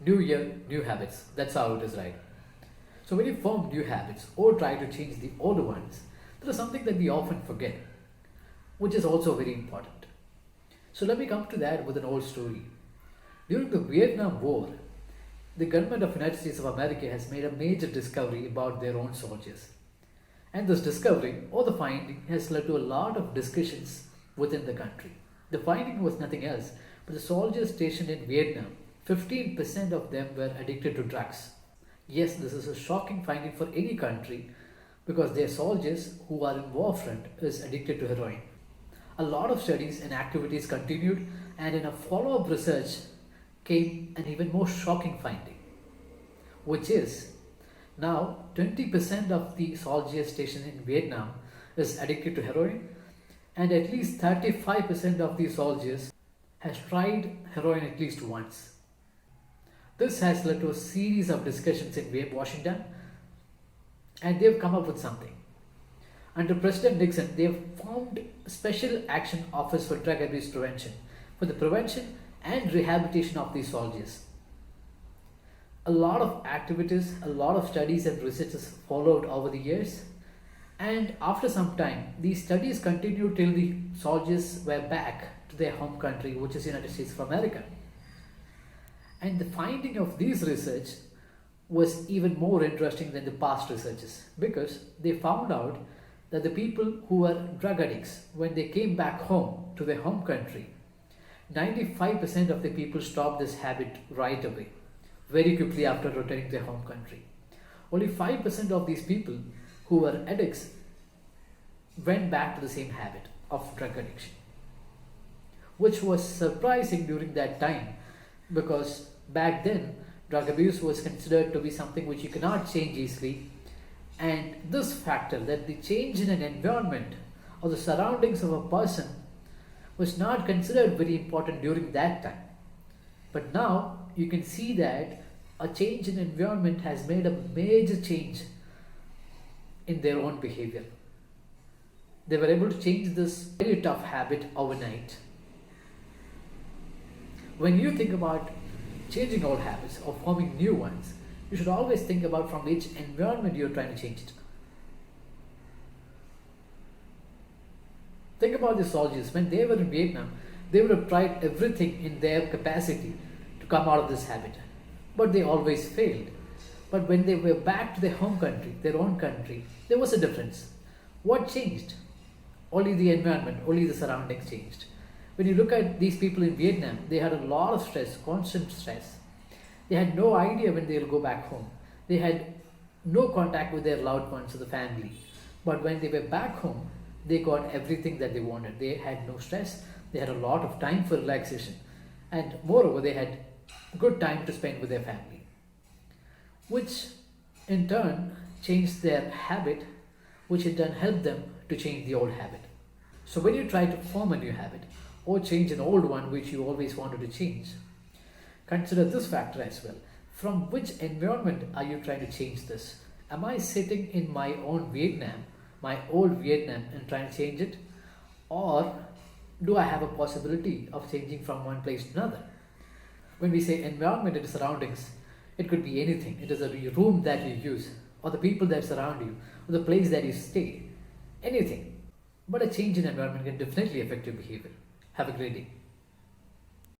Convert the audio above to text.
New year, new habits. That's how it is, right? So when you form new habits or try to change the old ones, there is something that we often forget, which is also very important. So let me come to that with an old story. During the Vietnam War, the government of United States of America has made a major discovery about their own soldiers. And this discovery or the finding has led to a lot of discussions within the country. The finding was nothing else but the soldiers stationed in Vietnam, 15% of them were addicted to drugs. Yes, this is a shocking finding for any country because their soldiers who are in war front is addicted to heroin. A lot of studies and activities continued, and in a follow-up research came an even more shocking finding, which is now 20% of the soldiers stationed in Vietnam is addicted to heroin, and at least 35% of the soldiers has tried heroin at least once. This has led to a series of discussions in Washington, and they've come up with something. Under President Nixon, they have formed a Special Action Office for Drug Abuse Prevention for the prevention and rehabilitation of these soldiers. A lot of activities, a lot of studies and researches followed over the years, and after some time, these studies continued till the soldiers were back to their home country, which is United States of America. And the finding of these research was even more interesting than the past researches because they found out that the people who were drug addicts, when they came back home to their home country, 95% of the people stopped this habit right away, very quickly after returning to their home country. Only 5% of these people who were addicts went back to the same habit of drug addiction, which was surprising during that time because back then drug abuse was considered to be something which you cannot change easily, and this factor that the change in an environment or the surroundings of a person was not considered very important during that time. But now you can see that a change in environment has made a major change in their own behavior. They were able to change this very tough habit overnight. When you think about changing old habits or forming new ones, you should always think about from which environment you're trying to change it. Think about the soldiers. When they were in Vietnam, they would have tried everything in their capacity to come out of this habit, but they always failed. But when they were back to their home country, their own country, there was a difference. What changed? Only the environment, only the surroundings changed. When you look at these people in Vietnam, they had a lot of stress, constant stress. They had no idea when they'll go back home. They had no contact with their loved ones or the family. But when they were back home, they got everything that they wanted. They had no stress. They had a lot of time for relaxation. And moreover, they had good time to spend with their family, which in turn changed their habit, which in turn helped them to change the old habit. So when you try to form a new habit or change an old one which you always wanted to change, consider this factor as well. From which environment are you trying to change this? Am I sitting in my own Vietnam, my old Vietnam, and trying to change it? Or do I have a possibility of changing from one place to another? When we say environment and surroundings, it could be anything. It is a room that you use, or the people that surround you, or the place that you stay, anything. But a change in environment can definitely affect your behavior. Have a great day.